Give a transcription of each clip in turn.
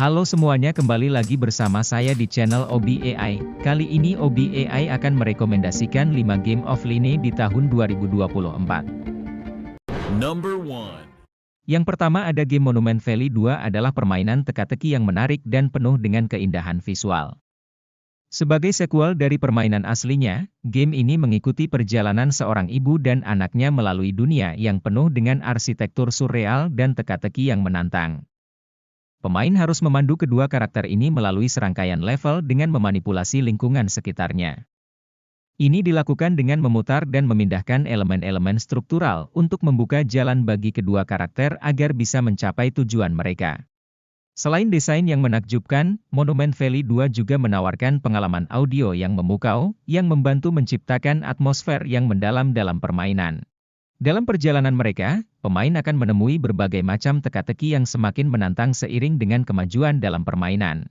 Halo semuanya, kembali lagi bersama saya di channel Obi AI. Kali ini Obi AI akan merekomendasikan 5 game offline di tahun 2024. Number 1. Yang pertama ada game Monument Valley 2 adalah permainan teka-teki yang menarik dan penuh dengan keindahan visual. Sebagai sequel dari permainan aslinya, game ini mengikuti perjalanan seorang ibu dan anaknya melalui dunia yang penuh dengan arsitektur surreal dan teka-teki yang menantang. Pemain harus memandu kedua karakter ini melalui serangkaian level dengan memanipulasi lingkungan sekitarnya. Ini dilakukan dengan memutar dan memindahkan elemen-elemen struktural untuk membuka jalan bagi kedua karakter agar bisa mencapai tujuan mereka. Selain desain yang menakjubkan, Monument Valley 2 juga menawarkan pengalaman audio yang memukau, yang membantu menciptakan atmosfer yang mendalam dalam permainan. Dalam perjalanan mereka, pemain akan menemui berbagai macam teka-teki yang semakin menantang seiring dengan kemajuan dalam permainan.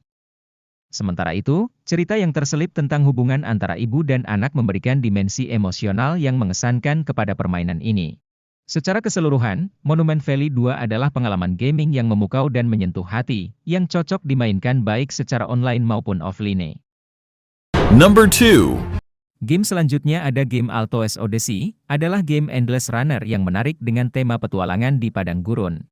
Sementara itu, cerita yang terselip tentang hubungan antara ibu dan anak memberikan dimensi emosional yang mengesankan kepada permainan ini. Secara keseluruhan, Monument Valley 2 adalah pengalaman gaming yang memukau dan menyentuh hati, yang cocok dimainkan baik secara online maupun offline. Number 2. Game selanjutnya ada game Alto's Odyssey, adalah game Endless Runner yang menarik dengan tema petualangan di padang gurun.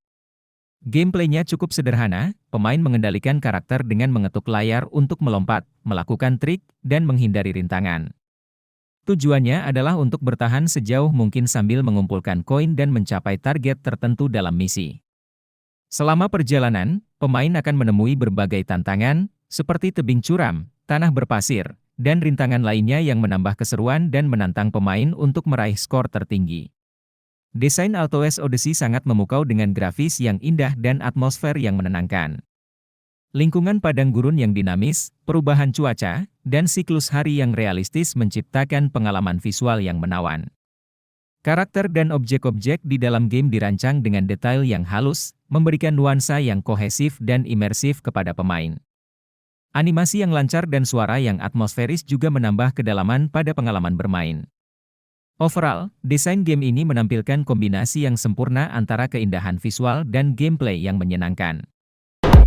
Gameplaynya cukup sederhana, pemain mengendalikan karakter dengan mengetuk layar untuk melompat, melakukan trik, dan menghindari rintangan. Tujuannya adalah untuk bertahan sejauh mungkin sambil mengumpulkan koin dan mencapai target tertentu dalam misi. Selama perjalanan, pemain akan menemui berbagai tantangan, seperti tebing curam, tanah berpasir, dan rintangan lainnya yang menambah keseruan dan menantang pemain untuk meraih skor tertinggi. Desain Alto's Odyssey sangat memukau dengan grafis yang indah dan atmosfer yang menenangkan. Lingkungan padang gurun yang dinamis, perubahan cuaca, dan siklus hari yang realistis menciptakan pengalaman visual yang menawan. Karakter dan objek-objek di dalam game dirancang dengan detail yang halus, memberikan nuansa yang kohesif dan imersif kepada pemain. Animasi yang lancar dan suara yang atmosferis juga menambah kedalaman pada pengalaman bermain. Overall, desain game ini menampilkan kombinasi yang sempurna antara keindahan visual dan gameplay yang menyenangkan.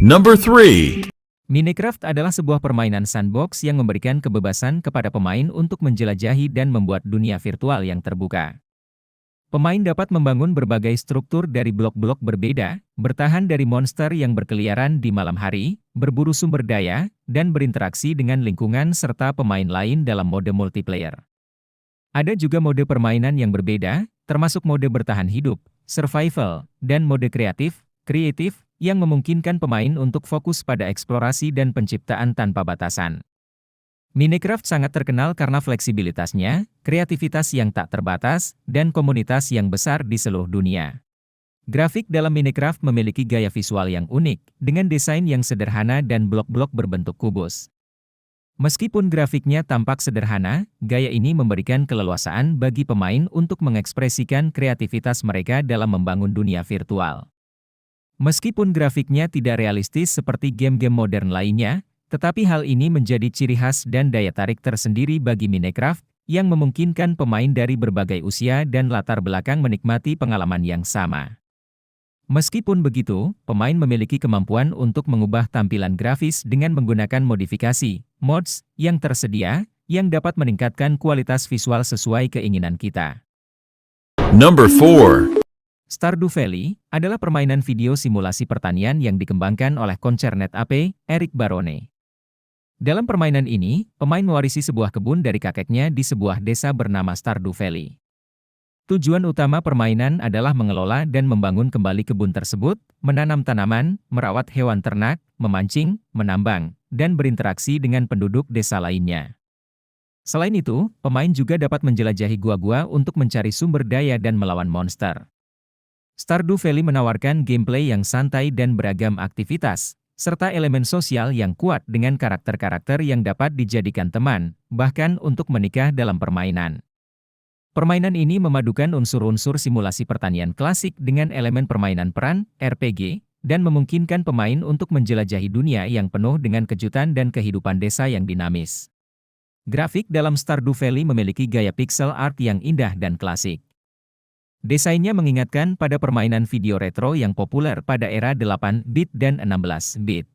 Number 3. Minecraft adalah sebuah permainan sandbox yang memberikan kebebasan kepada pemain untuk menjelajahi dan membuat dunia virtual yang terbuka. Pemain dapat membangun berbagai struktur dari blok-blok berbeda, bertahan dari monster yang berkeliaran di malam hari, berburu sumber daya, dan berinteraksi dengan lingkungan serta pemain lain dalam mode multiplayer. Ada juga mode permainan yang berbeda, termasuk mode bertahan hidup, survival, dan mode kreatif, yang memungkinkan pemain untuk fokus pada eksplorasi dan penciptaan tanpa batasan. Minecraft sangat terkenal karena fleksibilitasnya, kreativitas yang tak terbatas, dan komunitas yang besar di seluruh dunia. Grafik dalam Minecraft memiliki gaya visual yang unik, dengan desain yang sederhana dan blok-blok berbentuk kubus. Meskipun grafiknya tampak sederhana, gaya ini memberikan keleluasaan bagi pemain untuk mengekspresikan kreativitas mereka dalam membangun dunia virtual. Meskipun grafiknya tidak realistis seperti game-game modern lainnya, tetapi hal ini menjadi ciri khas dan daya tarik tersendiri bagi Minecraft, yang memungkinkan pemain dari berbagai usia dan latar belakang menikmati pengalaman yang sama. Meskipun begitu, pemain memiliki kemampuan untuk mengubah tampilan grafis dengan menggunakan modifikasi, mods, yang tersedia, yang dapat meningkatkan kualitas visual sesuai keinginan kita. Number 4. Stardew Valley adalah permainan video simulasi pertanian yang dikembangkan oleh konsernet AP, Eric Barone. Dalam permainan ini, pemain mewarisi sebuah kebun dari kakeknya di sebuah desa bernama Stardew Valley. Tujuan utama permainan adalah mengelola dan membangun kembali kebun tersebut, menanam tanaman, merawat hewan ternak, memancing, menambang, dan berinteraksi dengan penduduk desa lainnya. Selain itu, pemain juga dapat menjelajahi gua-gua untuk mencari sumber daya dan melawan monster. Stardew Valley menawarkan gameplay yang santai dan beragam aktivitas, serta elemen sosial yang kuat dengan karakter-karakter yang dapat dijadikan teman, bahkan untuk menikah dalam permainan. Permainan ini memadukan unsur-unsur simulasi pertanian klasik dengan elemen permainan peran, RPG, dan memungkinkan pemain untuk menjelajahi dunia yang penuh dengan kejutan dan kehidupan desa yang dinamis. Grafik dalam Stardew Valley memiliki gaya pixel art yang indah dan klasik. Desainnya mengingatkan pada permainan video retro yang populer pada era 8-bit dan 16-bit.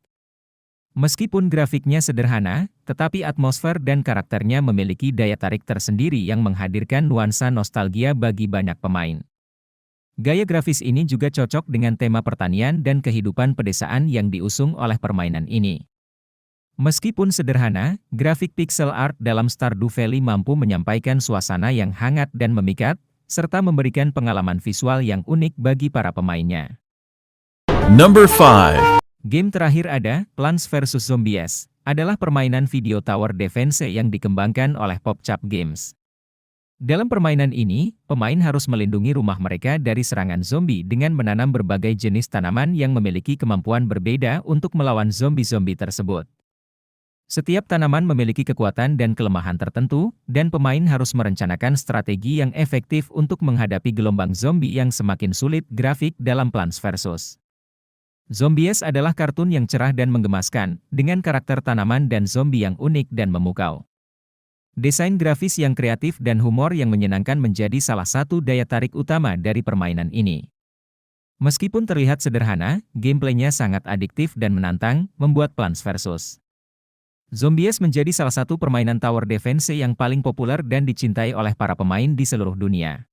Meskipun grafiknya sederhana, tetapi atmosfer dan karakternya memiliki daya tarik tersendiri yang menghadirkan nuansa nostalgia bagi banyak pemain. Gaya grafis ini juga cocok dengan tema pertanian dan kehidupan pedesaan yang diusung oleh permainan ini. Meskipun sederhana, grafik pixel art dalam Stardew Valley mampu menyampaikan suasana yang hangat dan memikat, serta memberikan pengalaman visual yang unik bagi para pemainnya. Number 5. Game terakhir ada, Plants vs Zombies, adalah permainan video tower defense yang dikembangkan oleh PopCap Games. Dalam permainan ini, pemain harus melindungi rumah mereka dari serangan zombie dengan menanam berbagai jenis tanaman yang memiliki kemampuan berbeda untuk melawan zombie-zombie tersebut. Setiap tanaman memiliki kekuatan dan kelemahan tertentu, dan pemain harus merencanakan strategi yang efektif untuk menghadapi gelombang zombie yang semakin sulit. Grafik dalam Plants vs. Zombies adalah kartun yang cerah dan menggemaskan, dengan karakter tanaman dan zombie yang unik dan memukau. Desain grafis yang kreatif dan humor yang menyenangkan menjadi salah satu daya tarik utama dari permainan ini. Meskipun terlihat sederhana, gameplaynya sangat adiktif dan menantang, membuat Plants vs. Zombies menjadi salah satu permainan tower defense yang paling populer dan dicintai oleh para pemain di seluruh dunia.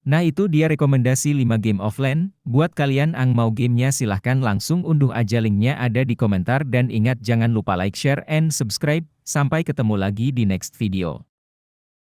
Nah, itu dia rekomendasi 5 game offline. Buat kalian yang mau gamenya silahkan langsung unduh aja linknya ada di komentar dan ingat jangan lupa like, share, and subscribe. Sampai ketemu lagi di next video.